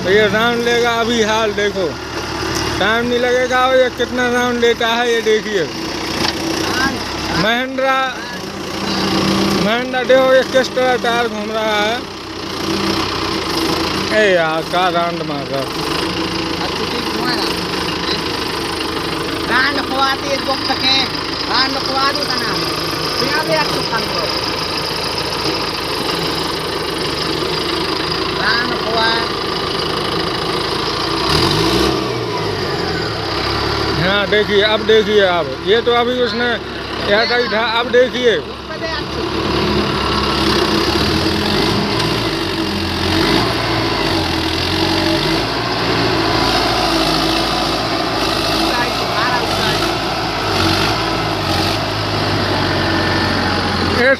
तो ये राउंड लेगा। अभी हाल देखो, टाइम नहीं लगेगा। और ये कितना राउंड लेता है ये देखिए। महिंद्रा देखो ये किस तरह टायर घूम रहा है। ए यार का राउंड मार रहा रांड खुआती एक वक्त के रांड खुआ दी तना बिना भी रख सकता हो रांड खुआ। हाँ देखिए, अब देखिए। अब ये तो अभी उसने ऐसा ही था। अब देखिए ये